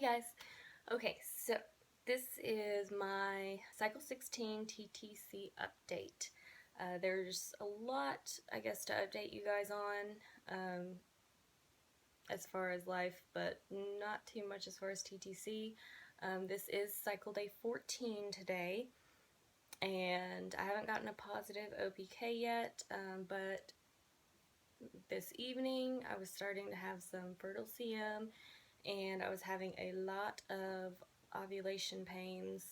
guys. Okay, so this is my cycle 16 TTC update. There's a lot, I guess, to update you guys on as far as life, but not too much as far as TTC. This is cycle day 14 today, and I haven't gotten a positive OPK yet, but this evening I was starting to have some fertile CM, and I was having a lot of ovulation pains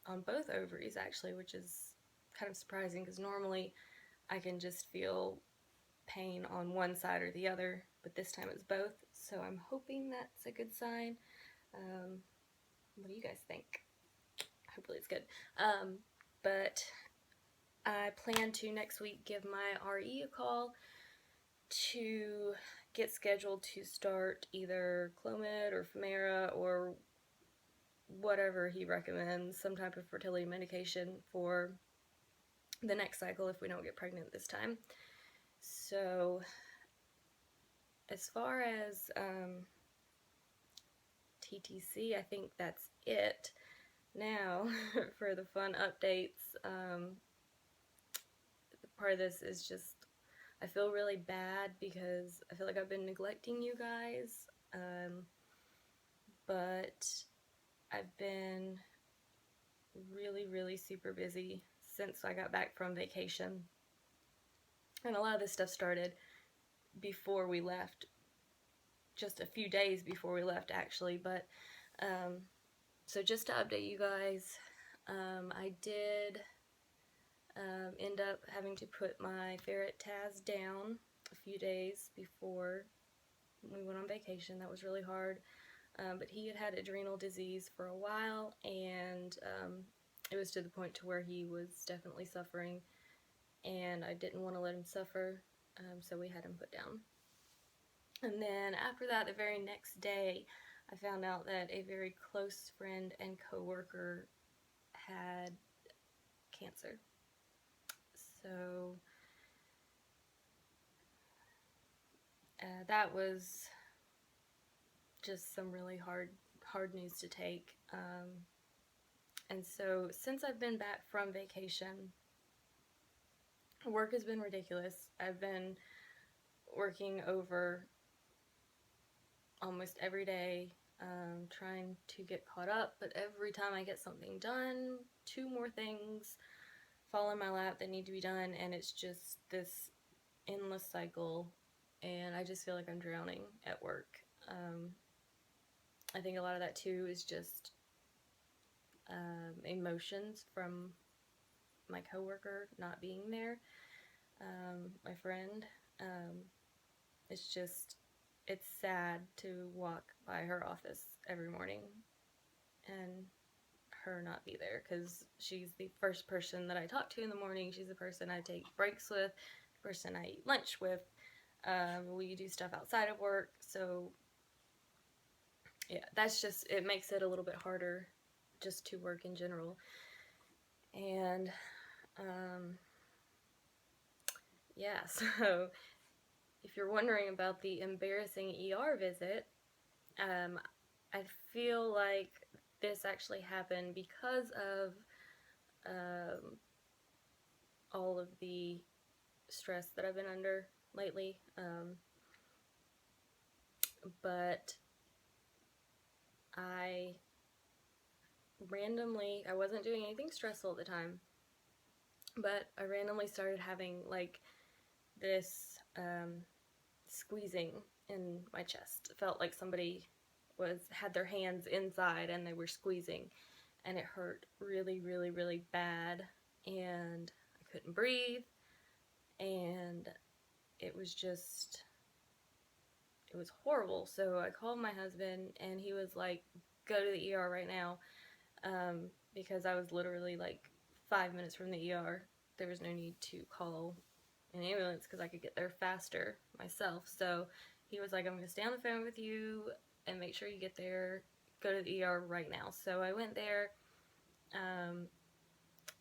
on both ovaries actually, which is kind of surprising because normally I can just feel pain on one side or the other, but this time it's both, so I'm hoping that's a good sign. What do you guys think? Hopefully it's good. But I plan to next week give my RE a call to get scheduled to start either Clomid or Femera or whatever he recommends, some type of fertility medication for the next cycle if we don't get pregnant this time. So as far as TTC, I think that's it. Now for the fun updates, part of this is just I feel really bad because I feel like I've been neglecting you guys, but I've been really super busy since I got back from vacation, and a lot of this stuff started before we left, just a few days before we left actually, but so just to update you guys, I did end up having to put my ferret Taz down a few days before we went on vacation. That was really hard, but he had adrenal disease for a while, and it was to the point to where he was definitely suffering, and I didn't want to let him suffer, so we had him put down. And then after that, the very next day, I found out that a very close friend and co-worker had cancer. So that was just some really hard news to take. And so since I've been back from vacation, work has been ridiculous. I've been working over almost every day, trying to get caught up, but every time I get something done, 2 more things fall in my lap that need to be done, and it's just this endless cycle, and I just feel like I'm drowning at work. I think a lot of that too is just emotions from my coworker not being there, my friend. It's sad to walk by her office every morning and her not be there, because she's the first person that I talk to in the morning. She's the person I take breaks with, the person I eat lunch with. We do stuff outside of work, so yeah, that's just, it makes it a little bit harder just to work in general. And yeah, so if you're wondering about the embarrassing ER visit, I feel like this actually happened because of all of the stress that I've been under lately. But I wasn't doing anything stressful at the time, but I randomly started having like this squeezing in my chest. It felt like somebody had their hands inside and they were squeezing, and it hurt really bad, and I couldn't breathe, and it was horrible. So I called my husband, and he was like, go to the ER right now, because I was literally like 5 minutes from the ER. There was no need to call an ambulance because I could get there faster myself. So he was like, I'm going to stay on the phone with you and make sure you get there. Go to the ER right now. So I went there,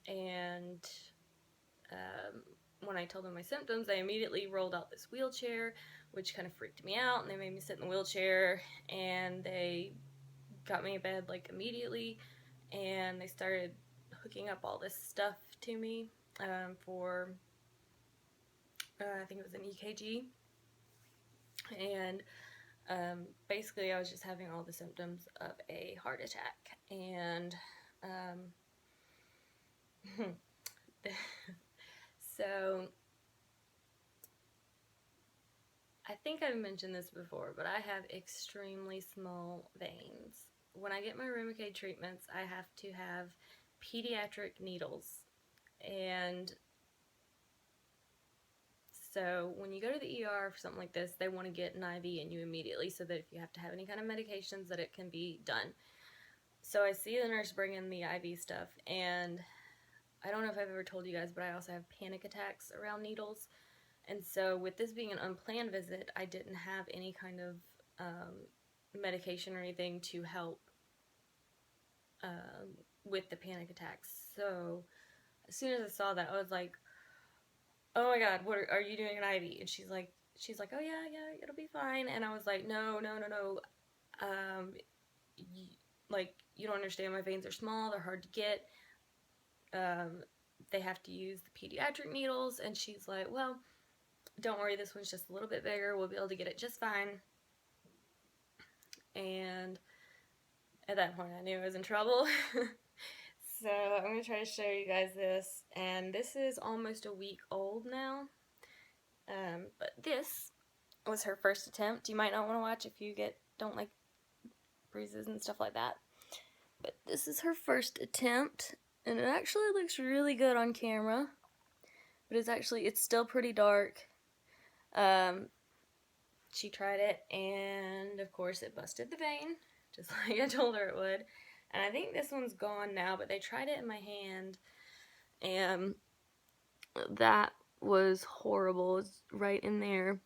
and when I told them my symptoms, they immediately rolled out this wheelchair, which kind of freaked me out, and they made me sit in the wheelchair, and they got me in bed like immediately, and they started hooking up all this stuff to me for I think it was an EKG, and basically I was just having all the symptoms of a heart attack, and so I think I've mentioned this before, but I have extremely small veins. When I get my Remicade treatments, I have to have pediatric needles, and so when you go to the ER for something like this, they want to get an IV in you immediately so that if you have to have any kind of medications, that it can be done. So I see the nurse bring in the IV stuff, and I don't know if I've ever told you guys, but I also have panic attacks around needles. And so with this being an unplanned visit, I didn't have any kind of medication or anything to help with the panic attacks. So as soon as I saw that, I was like, oh my god, what are you doing an IV? And she's like, oh yeah, it'll be fine. And I was like, no, you don't understand, my veins are small, they're hard to get, they have to use the pediatric needles. And she's like, well, don't worry, this one's just a little bit bigger, we'll be able to get it just fine. And at that point I knew I was in trouble. So I'm going to try to show you guys this, and this is almost a week old now, but this was her first attempt. You might not want to watch if you don't like bruises and stuff like that, but this is her first attempt, and it actually looks really good on camera, but it's still pretty dark. She tried it, and of course it busted the vein, just like I told her it would. And I think this one's gone now, but they tried it in my hand, and that was horrible. It's right in there.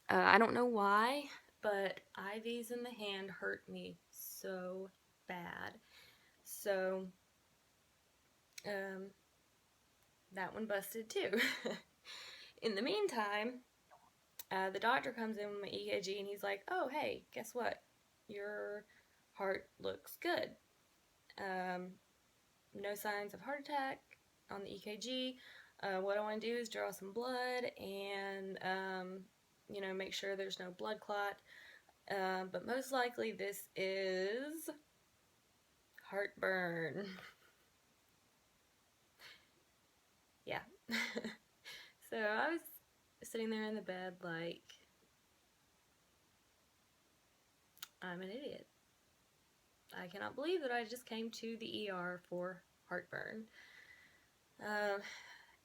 I don't know why, but IVs in the hand hurt me so bad. So, that one busted too. In the meantime, the doctor comes in with my EKG, and he's like, oh, hey, guess what? Your heart looks good. No signs of heart attack on the EKG. What I want to do is draw some blood and, make sure there's no blood clot. But most likely this is heartburn. Yeah. So I was sitting there in the bed like, I'm an idiot. I cannot believe that I just came to the ER for heartburn.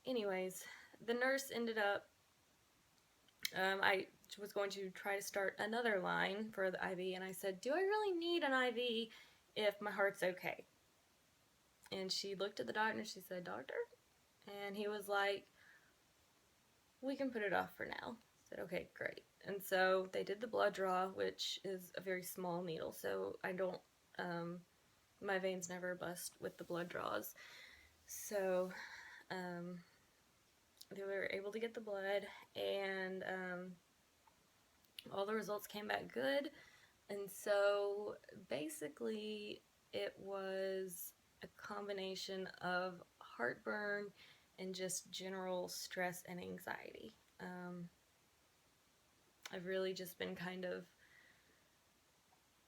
Anyways, the nurse ended up, I was going to try to start another line for the IV, and I said, do I really need an IV if my heart's okay? And she looked at the doctor and she said, doctor? And he was like, we can put it off for now. I said, okay, great. And so they did the blood draw, which is a very small needle, so I don't, my veins never bust with the blood draws. So, they were able to get the blood, and all the results came back good. And so basically it was a combination of heartburn and just general stress and anxiety. I've really just been kind of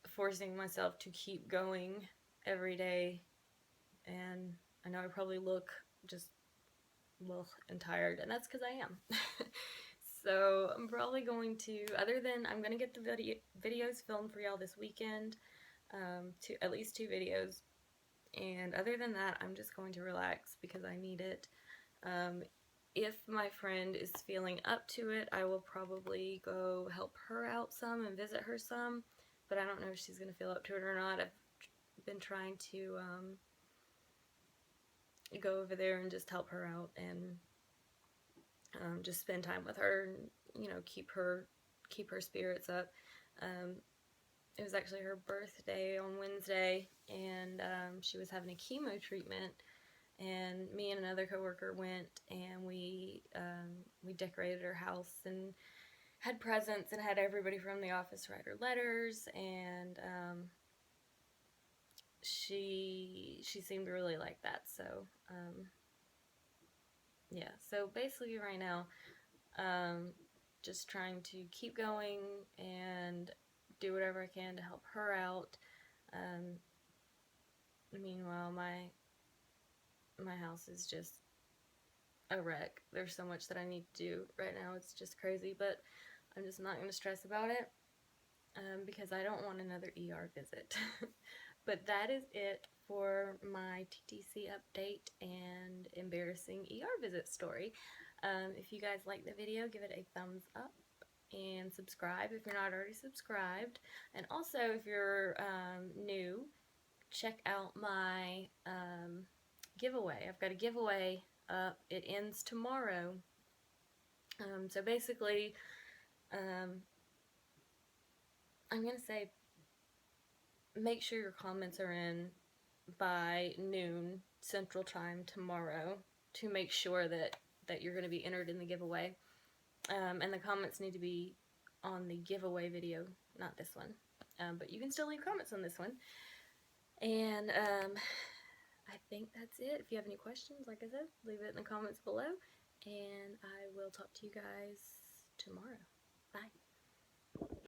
forcing myself to keep going every day, and I know I probably look just and tired, and that's because I am. So I'm probably going to, I'm going to get the videos filmed for y'all this weekend, at least 2 videos, and other than that, I'm just going to relax because I need it. If my friend is feeling up to it, I will probably go help her out some and visit her some, but I don't know if she's going to feel up to it or not. I've been trying to go over there and just help her out and just spend time with her and, keep her spirits up. It was actually her birthday on Wednesday, and she was having a chemo treatment, and me and another coworker went, and we decorated her house and had presents and had everybody from the office write her letters, and she seemed to really like that. So yeah, so basically right now, just trying to keep going and do whatever I can to help her out. Um, Meanwhile, my house is just a wreck. There's so much that I need to do right now. It's just crazy, but I'm just not going to stress about it, because I don't want another ER visit. But that is it for my TTC update and embarrassing ER visit story. If you guys like the video, give it a thumbs up and subscribe if you're not already subscribed. And also, if you're new, check out my giveaway. I've got a giveaway up. It ends tomorrow. So basically, I'm going to say make sure your comments are in by noon Central Time tomorrow to make sure that you're going to be entered in the giveaway. And the comments need to be on the giveaway video, not this one. But you can still leave comments on this one. And I think that's it. If you have any questions, like I said, leave it in the comments below. And I will talk to you guys tomorrow. Bye.